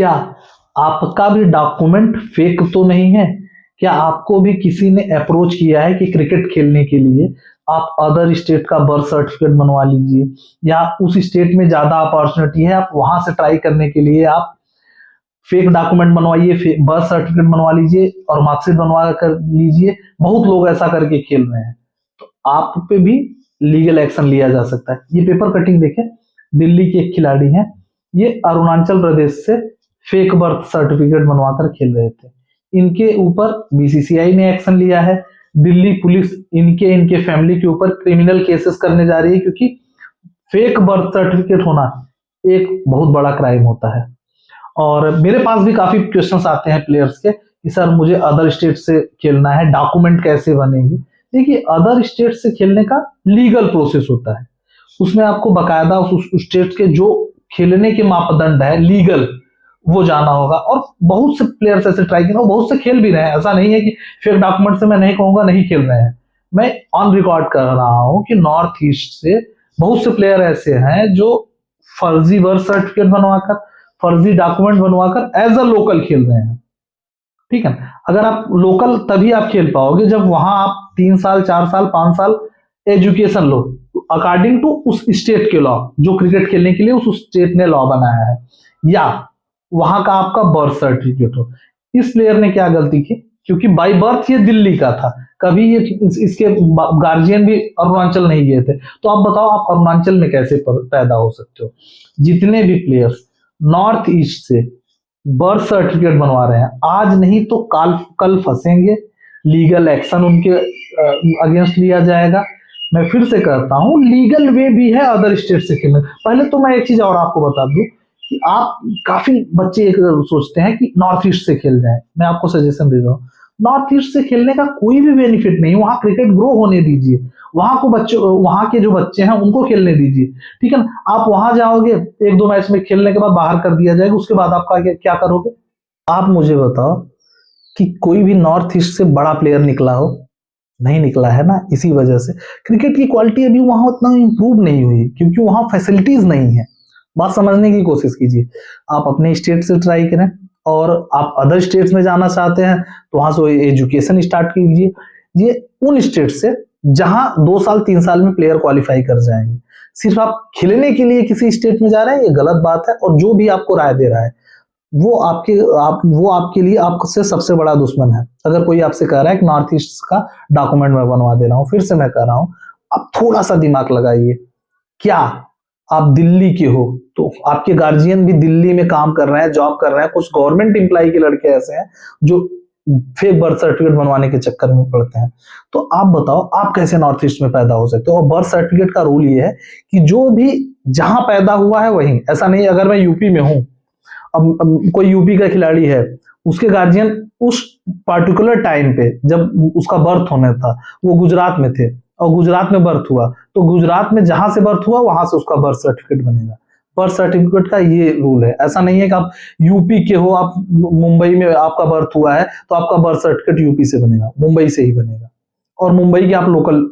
क्या आपका भी डॉक्यूमेंट फेक तो नहीं है? क्या आपको भी किसी ने अप्रोच किया है कि क्रिकेट खेलने के लिए आप अदर स्टेट का बर्थ सर्टिफिकेट बनवा लीजिए, या उस स्टेट में ज्यादा अपॉर्चुनिटी है, आप वहां से ट्राई करने के लिए आप फेक डॉक्यूमेंट बनवाइए, बर्थ सर्टिफिकेट बनवा लीजिए और मार्कशीट बनवा कर लीजिए। बहुत लोग ऐसा करके खेल रहे हैं, तो आप पे भी लीगल एक्शन लिया जा सकता है। ये पेपर कटिंग देखें, दिल्ली के एक खिलाड़ी हैं, ये अरुणाचल प्रदेश से फेक बर्थ सर्टिफिकेट बनवाकर खेल रहे थे। इनके ऊपर बीसीसीआई ने एक्शन लिया है। दिल्ली पुलिस इनके फैमिली के ऊपर क्रिमिनल केसेस करने जा रही है, क्योंकि फेक बर्थ सर्टिफिकेट होना एक बहुत बड़ा क्राइम होता है। और मेरे पास भी काफी क्वेश्चंस आते हैं प्लेयर्स के कि सर मुझे अदर स्टेट से खेलना है, डॉक्यूमेंट कैसे बनेंगे। देखिए, अदर स्टेट से खेलने का लीगल प्रोसेस होता है, उसमें आपको बकायदा उस स्टेट के जो खेलने के मापदंड है लीगल, वो जाना होगा। और बहुत से प्लेयर्स ऐसे ट्राई किए, बहुत से खेल भी रहे हैं। ऐसा नहीं है कि फेक डॉक्यूमेंट से मैं नहीं कहूंगा नहीं खेल रहे हैं। मैं ऑन रिकॉर्ड कर रहा हूं कि नॉर्थ ईस्ट से बहुत से प्लेयर ऐसे हैं जो फर्जी बर्थ सर्टिफिकेट बनवाकर, फर्जी डॉक्यूमेंट बनवाकर एज अ लोकल खेल रहे हैं। ठीक है, अगर आप लोकल तभी आप खेल पाओगे जब वहां आप 3 साल 4 साल 5 साल एजुकेशन लो अकॉर्डिंग टू उस स्टेट के लॉ, जो क्रिकेट खेलने के लिए उस स्टेट ने लॉ बनाया है, या वहां का आपका बर्थ सर्टिफिकेट हो। इस प्लेयर ने क्या गलती की, क्योंकि बाई बर्थ ये दिल्ली का था, कभी ये इसके गार्जियन भी अरुणाचल नहीं गए थे। तो आप बताओ, आप अरुणाचल में कैसे पैदा हो सकते हो? जितने भी प्लेयर्स नॉर्थ ईस्ट से बर्थ सर्टिफिकेट बनवा रहे हैं, आज नहीं तो कल फंसेंगे, लीगल एक्शन उनके अगेंस्ट लिया जाएगा। मैं फिर से कहता हूं, लीगल वे भी है अदर स्टेट से खेलने। पहले तो मैं एक चीज और आपको बता दूं कि आप काफी बच्चे एक सोचते हैं कि नॉर्थ ईस्ट से खेल जाए। मैं आपको सजेशन दे रहा हूँ, नॉर्थ ईस्ट से खेलने का कोई भी बेनिफिट नहीं। वहां क्रिकेट ग्रो होने दीजिए, वहां के जो बच्चे हैं उनको खेलने दीजिए। ठीक है ना? आप वहां जाओगे, 1-2 मैच में खेलने के बाद बाहर कर दिया जाएगा, उसके बाद आपका क्या करोगे? आप मुझे बताओ कि कोई भी नॉर्थ ईस्ट से बड़ा प्लेयर निकला हो? नहीं निकला है ना। इसी वजह से क्रिकेट की क्वालिटी अभी वहां उतना इंप्रूव नहीं हुई, क्योंकि वहां फैसिलिटीज नहीं है। बात समझने की कोशिश कीजिए। आप अपने स्टेट से ट्राई करें, और आप अदर स्टेट्स में जाना चाहते हैं तो वहां से एजुकेशन स्टार्ट कीजिए। ये उन स्टेट से जहां 2 साल 3 साल में प्लेयर क्वालिफाई कर जाएंगे। सिर्फ आप खेलने के लिए किसी स्टेट में जा रहे हैं, ये गलत बात है। और जो भी आपको राय दे रहा है वो आपके लिए आपसे सबसे बड़ा दुश्मन है। अगर कोई आपसे कह रहा है कि नॉर्थ ईस्ट का डॉक्यूमेंट मैं बनवा दे रहा हूं, फिर से मैं कह रहा हूं, आप थोड़ा सा दिमाग लगाइए। क्या आप दिल्ली के हो तो आपके गार्जियन भी दिल्ली में काम कर रहे हैं, जॉब कर रहे हैं? कुछ गवर्नमेंट एम्प्लॉय के लड़के ऐसे हैं जो फेक बर्थ सर्टिफिकेट बनवाने के चक्कर में पड़ते हैं। तो आप बताओ, आप कैसे नॉर्थ ईस्ट में पैदा हो सकते हो? और बर्थ सर्टिफिकेट का रूल ये है कि जो भी जहां पैदा हुआ है वहीं, ऐसा नहीं अगर मैं यूपी में हूं, अब कोई यूपी का खिलाड़ी है, उसके गार्जियन उस पर्टिकुलर टाइम पे जब उसका बर्थ होना था वो गुजरात में थे, और गुजरात में बर्थ हुआ, तो गुजरात में जहां से बर्थ हुआ वहां से उसका बर्थ सर्टिफिकेट बनेगा। बर्थ सर्टिफिकेट का ये रूल है। ऐसा नहीं है कि आप यूपी के हो, आप मुंबई में आपका बर्थ हुआ है तो आपका बर्थ सर्टिफिकेट यूपी से बनेगा, मुंबई से ही बनेगा, और मुंबई के आप लोकल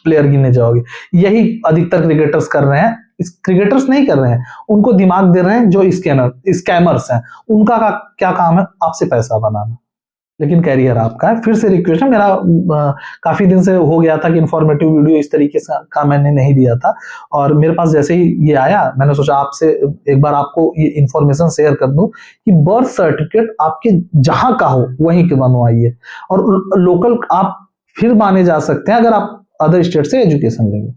प्लेयर गिने जाओगे। यही अधिकतर क्रिकेटर्स कर रहे हैं। क्रिकेटर्स नहीं कर रहे हैं, उनको दिमाग दे रहे हैं जो स्कैमर्स हैं। उनका क्या काम है? आपसे पैसा बनाना, लेकिन कैरियर आपका है। फिर से रिक्वेस्ट है मेरा, काफी दिन से हो गया था कि इंफॉर्मेटिव वीडियो इस तरीके से का मैंने नहीं दिया था, और मेरे पास जैसे ही ये आया मैंने सोचा आपसे एक बार आपको ये इंफॉर्मेशन शेयर कर दूं कि बर्थ सर्टिफिकेट आपके जहां का हो वहीं के बनवाइए, और लोकल आप फिर माने जा सकते हैं अगर आप अदर स्टेट से एजुकेशन लेंगे।